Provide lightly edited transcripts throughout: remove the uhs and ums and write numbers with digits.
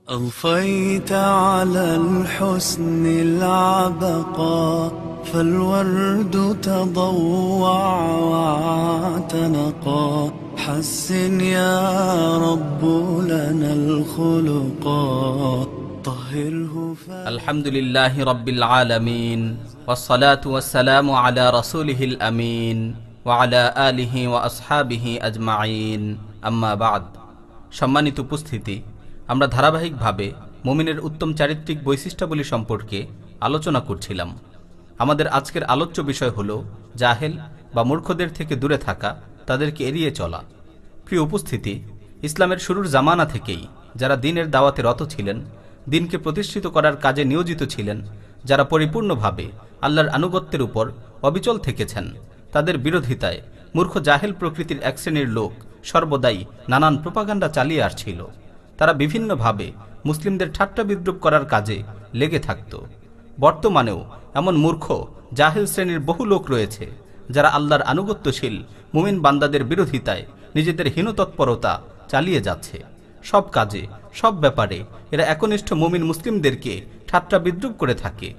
أضفيت على الحسن العبقى فالورد تضوع واعتنقا حسن يا رب لنا الخلقا طهره الحمد لله رب العالمين والصلاة والسلام على رسوله الأمين وعلى آله وأصحابه أجمعين أما بعد সম্মানিত উপস্থিতি, আমরা ধারাবাহিকভাবে মুমিনের উত্তম চারিত্রিক বৈশিষ্ট্যাবলী সম্পর্কে আলোচনা করছিলাম। আমাদের আজকের আলোচ্য বিষয় হলো জাহেল বা মূর্খদের থেকে দূরে থাকা, তাদেরকে এড়িয়ে চলা। প্রিয় উপস্থিতি, ইসলামের শুরুর জামানা থেকেই যারা দ্বীনের দাওয়াতে রত ছিলেন, দ্বীনকে প্রতিষ্ঠিত করার কাজে নিয়োজিত ছিলেন, যারা পরিপূর্ণভাবে আল্লাহর আনুগত্যের উপর অবিচল থেকেছেন, তাদের বিরোধিতায় মূর্খ জাহেল প্রকৃতির এক শ্রেণীর লোক সর্বদাই নানান প্রোপাগান্ডা চালিয়ে আসছিল। তারা বিভিন্নভাবে মুসলিমদের ঠাট্টা বিদ্রূপ করার কাজে লেগে থাকত। বর্তমানেও এমন মূর্খ জাহেল শ্রেণীর বহু লোক রয়েছে যারা আল্লাহর আনুগত্যশীল মুমিন বান্দাদের বিরোধিতায় নিজেদের হীনতৎপরতা চালিয়ে যাচ্ছে। সব কাজে, সব ব্যাপারে এরা একনিষ্ঠ মুমিন মুসলিমদেরকে ঠাট্টা বিদ্রূপ করে থাকে।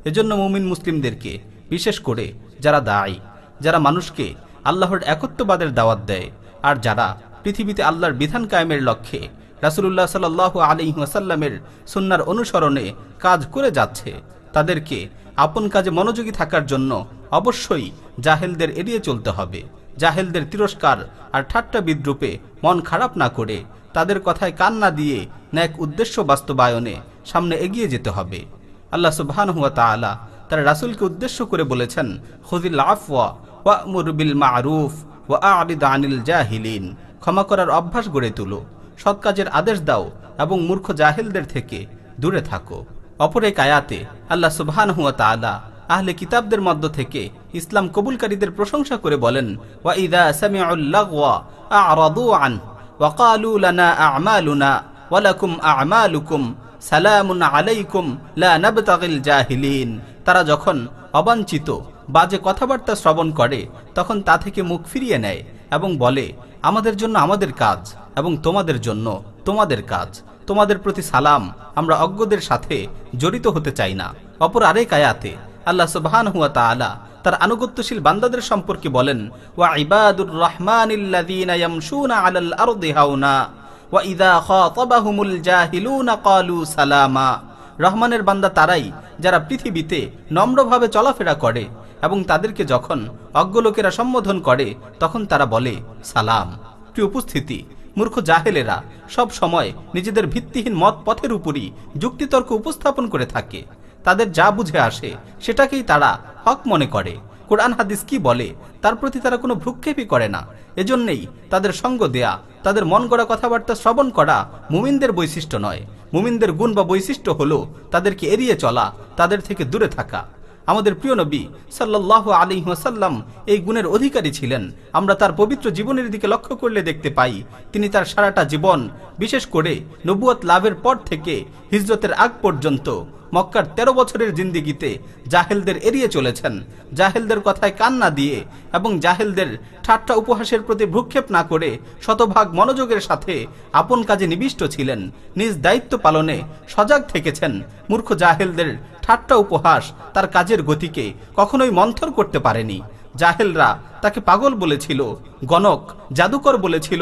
এজন্য মুমিন মুসলিমদেরকে, বিশেষ করে যারা দায়ী, যারা মানুষকে আল্লাহর একত্ববাদের দাওয়াত দেয়, আর যারা পৃথিবীতে আল্লাহর বিধান কায়েমের লক্ষ্যে রাসূলুল্লাহ সাল্লাল্লাহু আলাইহি ওয়াসাল্লামের সুন্নাহর অনুসরণে কাজ করে যাচ্ছে, তাদেরকে আপন কাজে মনোযোগী থাকার জন্য অবশ্যই জাহেলদের এড়িয়ে চলতে হবে। জাহেলদের তিরস্কার আর ঠাট্টা বিদ্রূপে মন খারাপ না করে তাদের কথায় কান না দিয়ে ন্যাক উদ্দেশ্য বাস্তবায়নে সামনে এগিয়ে যেতে হবে। আল্লাহ সুবহানাহু ওয়া তাআলা তার রাসূলকে উদ্দেশ্য করে বলেছেন, খুযিল আফওয়া ওয়া'মুর বিল মা'রুফ ওয়া আ'রিদ আনিল জাহিলিন। ক্ষমা করার অভ্যাস গড়ে তুলো, সৎ কাজের আদেশ দাও এবং মূর্খ জাহেলদের থেকে দূরে থাকো। অপর এক আয়াতে আল্লাহ সুবহানাহু ওয়া তাআলা আহলে কিতাবদের মধ্য থেকে ইসলাম কবুলকারীদের প্রশংসা করে বলেন, ওয়া ইযা সামিউল লাগওয়া আ'রাদু আন ওয়া ক্বালু লানা আ'মালুনা ওয়া লাকুম আ'মালুকুম সালামুন আলাইকুম লা নাবতাগিল জাহিলিন। তারা যখন অবাঞ্ছিত বাজে কথাবার্তা শ্রবণ করে তখন তা থেকে মুখ ফিরিয়ে নেয় এবং বলে, আমাদের জন্য আমাদের কাজ এবং তোমাদের জন্য তোমাদের কাজ, তোমাদের প্রতি সালাম, আমরা অজ্ঞদের সাথে জড়িত হতে চাই না। অপর আরেক আয়াতে আল্লাহ সুবহানাহু ওয়া তাআলা তার আনুগত্যশীল বান্দাদের সম্পর্কে বলেন, ওয়া ইবাদুর রাহমানিল্লাযীনা ইয়ামশুনা আলাল আরদি হাওনা ওয়া ইযা খাতাবাহুমুল জাহিলুনা ক্বালু সালামা। রহমানের বান্দা তারাই যারা পৃথিবীতে নম্রভাবে চলাফেরা করে এবং তাদেরকে যখন অজ্ঞ লোকেরা সম্বোধন করে তখন তারা বলে সালাম। প্রিয় উপস্থিতি, মূর্খ জাহেলেরা সব সময় নিজেদের ভিত্তিহীন মত পথের উপরই যুক্তিতর্ক উপস্থাপন করে থাকে। তাদের যা বুঝে আসে সেটাকেই তারা হক মনে করে। কোরআন হাদিস কি বলে তার প্রতি তারা কোনো ভ্রুক্ষেপই করে না। এজন্যই তাদের সঙ্গ দেয়া, তাদের মন গড়া কথাবার্তা শ্রবণ করা মুমিনদের বৈশিষ্ট্য নয়। মুমিনদের গুণ বা বৈশিষ্ট্য হলো তাদেরকে এড়িয়ে চলা, তাদের থেকে দূরে থাকা। আমাদের প্রিয় নবী সাল্লাল্লাহু আলাইহি ওয়াসাল্লাম এই গুণের অধিকারী ছিলেন। আমরা তার পবিত্র জীবনের দিকে লক্ষ্য করলে দেখতে পাই, তিনি তার সারাটা জীবন, বিশেষ করে নবুয়ত লাভের পর থেকে হিজরতের আগ পর্যন্ত মক্কার 13 বছরের জিন্দিগিতে জাহেলদের এড়িয়ে চলেছেন। জাহেলদের কথায় কান না দিয়ে এবং জাহেলদের ঠাট্টা উপহাসের প্রতি ভ্রুক্ষেপ না করে শতভাগ মনোযোগের সাথে আপন কাজে নিবিষ্ট ছিলেন, নিজ দায়িত্ব পালনে সজাগ থেকেছেন। মূর্খ জাহেলদের ঠাট্টা উপহাস তার কাজের গতিকে কখনোই মন্থর করতে পারেনি। জাহেলরা তাকে পাগল বলেছিল, গণক, জাদুকর বলেছিল,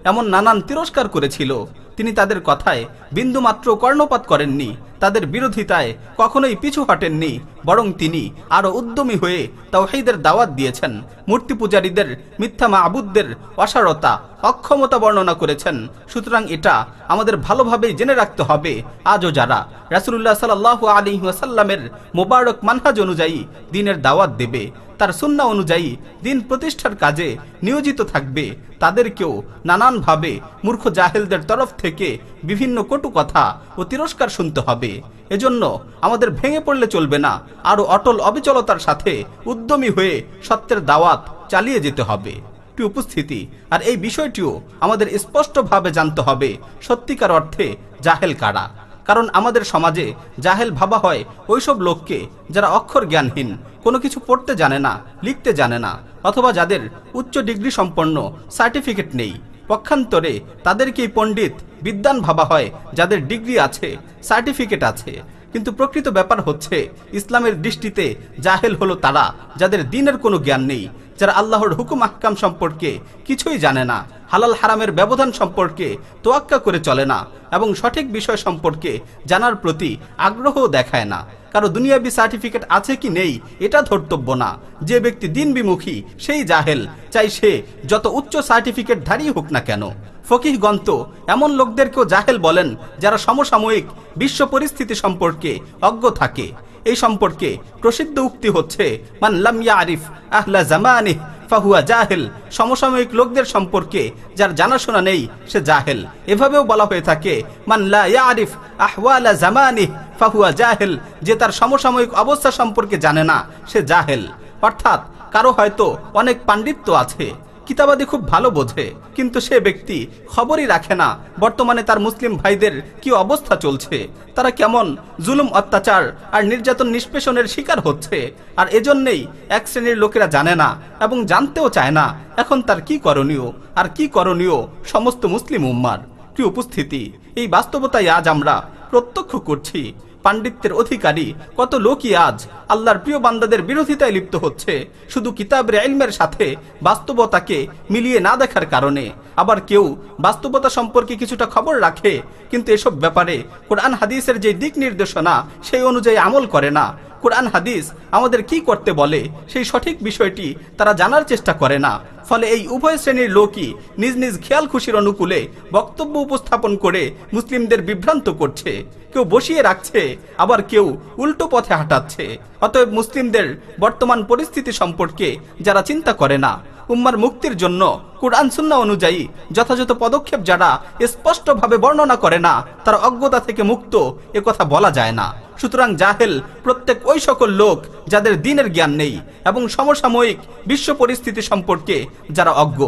এমন নানান তিরস্কার করেছিল। তিনি তাদের কথায় বিন্দুমাত্র কর্ণপাত করেননি, তাদের বিরোধিতায় কখনোই পিছু হটেননি, বরং তিনি আরো উদ্যমী হয়ে তাওহীদের দাওয়াত দিয়েছেন। মূর্তি পূজারীদের, মিথ্যা মাবুদদের অসারতা, অক্ষমতা বর্ণনা করেছেন। সুতরাং এটা আমাদের ভালোভাবেই জেনে রাখতে হবে, আজও যারা রাসূলুল্লাহ সাল্লাল্লাহু আলাইহি ওয়াসাল্লামের মোবারক মানহাজ অনুযায়ী দ্বীনের দাওয়াত দেবে, তার সুন্নাহ অনুযায়ী দ্বীন প্রতিষ্ঠার কাজে নিয়োজিত থাকবে, তাদেরকেও নানানভাবে মূর্খ জাহেলদের তরফ থেকে বিভিন্ন কটু কথা ও তিরস্কার শুনতে হবে। এজন্য আমাদের ভেঙে পড়লে চলবে না, আরো অটল অবিচলতার সাথে উদ্যমী হয়ে সত্যের দাওয়াত চালিয়ে যেতে হবে। প্রিয় উপস্থিতি, আর এই বিষয়টিও আমাদের স্পষ্টভাবে জানতে হবে, সত্যিকার অর্থে জাহেল কারা। কারণ আমাদের সমাজে জাহেল ভাবা হয় ওইসব লোককে যারা অক্ষর জ্ঞানহীন, কোনো কিছু পড়তে জানে না, লিখতে জানে না, অথবা যাদের উচ্চ ডিগ্রি সম্পন্ন সার্টিফিকেট নেই, পক্ষান্তরে তাদেরকেই পণ্ডিত বিদ্বান ভাবা হয় যাদের ডিগ্রি আছে, সার্টিফিকেট আছে। কিন্তু প্রকৃত ব্যাপার হচ্ছে ইসলামের দৃষ্টিতে জাহেল হলো তারা যাদের দ্বীনের কোনো জ্ঞান নেই, যারা আল্লাহর হুকুম আহকাম সম্পর্কে কিছুই জানে না, হালাল হারামের ব্যবধান সম্পর্কে তোয়াক্কা করে চলে না এবং সঠিক বিষয় সম্পর্কে জানার প্রতি আগ্রহও দেখায় না। কারো দুনিয়াবি সার্টিফিকেট আছে কি নেই এটা ধর্তব্য না। যে ব্যক্তি দিন বিমুখী সেই জাহেল, চাই সে যত উচ্চ সার্টিফিকেট ধারী হোক না কেন। ফকিহগণ তো এমন লোকদেরকেও জাহেল বলেন যারা সমসাময়িক বিশ্ব পরিস্থিতি সম্পর্কে অজ্ঞ থাকে। এই সম্পর্কে প্রসিদ্ধ উক্তি হচ্ছে, মান লাম ইয়ারিফ আহলা জামানিহ ফাহুয়া জাহেল। সমসাময়িক লোকদের সম্পর্কে যার জানাশোনা নেই সে জাহেল। এভাবেও বলা হয়ে থাকে, মান লা ইয়ারিফ আহওয়ালা জামানিহ ফাহুয়া জাহেল। যে তার সমসাময়িক অবস্থা সম্পর্কে জানে না সে জাহেল। অর্থাৎ কারো হয়তো অনেক পাণ্ডিত্য আছে, কিতাবাদি খুব ভালো বোঝে, কিন্তু সে ব্যক্তি খবরই রাখে না বর্তমানে তার মুসলিম ভাইদের কি অবস্থা চলছে, তারা কেমন জুলুম অত্যাচার আর নির্যাতন নিষ্পেষণের শিকার হচ্ছে। আর এজন্যই এক শ্রেণীর লোকেরা জানে না এবং জানতেও চায় না এখন তার কি করণীয় আর কি করণীয় সমস্ত মুসলিম উম্মার। প্রিয় উপস্থিতি, এই বাস্তবতাই আজ আমরা প্রত্যক্ষ করছি। পাণ্ডিত্যের অধিকারী কত লোকই আজ আল্লাহর প্রিয় বান্দাদের বিরোধিতায় লিপ্ত হচ্ছে, শুধু কিতাবের ইলমের সাথে বাস্তবতাকে মিলিয়ে না দেখার কারণে। আবার কেউ বাস্তবতা সম্পর্কে কিছুটা খবর রাখে, কিন্তু এসব ব্যাপারে কোরআন হাদিসের যে দিক নির্দেশনা সেই অনুযায়ী আমল করে না। কোরআন হাদিস আমাদের কি করতে বলে সেই সঠিক বিষয়টি তারা জানার চেষ্টা করে না। ফলে এই উভয় শ্রেণীর লোকই নিজ নিজ খেয়াল খুশির অনুকূলে বক্তব্য উপস্থাপন করে মুসলিমদের বিভ্রান্ত করছে। কেউ বসিয়ে রাখছে, আবার কেউ উল্টো পথে হাঁটাচ্ছে। অতএব মুসলিমদের বর্তমান পরিস্থিতি সম্পর্কে যারা চিন্তা করে না, উম্মার মুক্তির জন্য কুরআন সুন্নাহ অনুযায়ী যথাযথ পদক্ষেপ যারা স্পষ্টভাবে বর্ণনা করে না, তারা অজ্ঞতা থেকে মুক্ত একথা বলা যায় না। সুতরাং জাহেল প্রত্যেক ওই সকল লোক যাদের দ্বীনের জ্ঞান নেই এবং সমসাময়িক বিশ্ব পরিস্থিতি সম্পর্কে যারা অজ্ঞ।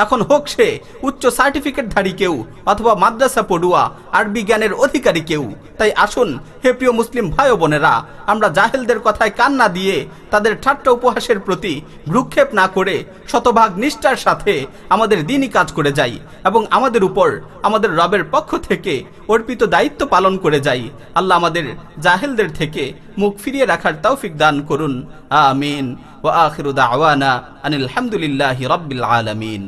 এখন হোক সে উচ্চ সার্টিফিকেটধারী কেউ অথবা মাদ্রাসা পড়ুয়া, আরবি জ্ঞানের অধিকারী কেউ। তাই আসুন হে প্রিয় মুসলিম ভাই ও বোনেরা, আমরা জাহেলদের কথায় কান না দিয়ে তাদের ঠাট্টা উপহাসের প্রতি ভ্রুক্ষেপ না করে শতভাগ নিষ্ঠার সাথে আমাদের দ্বীনি কাজ করে যাই এবং আমাদের উপর আমাদের রবের পক্ষ থেকে অর্পিত দায়িত্ব পালন করে যাই। আল্লাহ আমাদের জাহেলদের থেকে মুখ ফিরিয়ে রাখার তৌফিক দান করুন। আমিন। ওয়া আখিরু দাওয়ানা আনিল হামদুলিল্লাহি রাব্বিল আলামিন।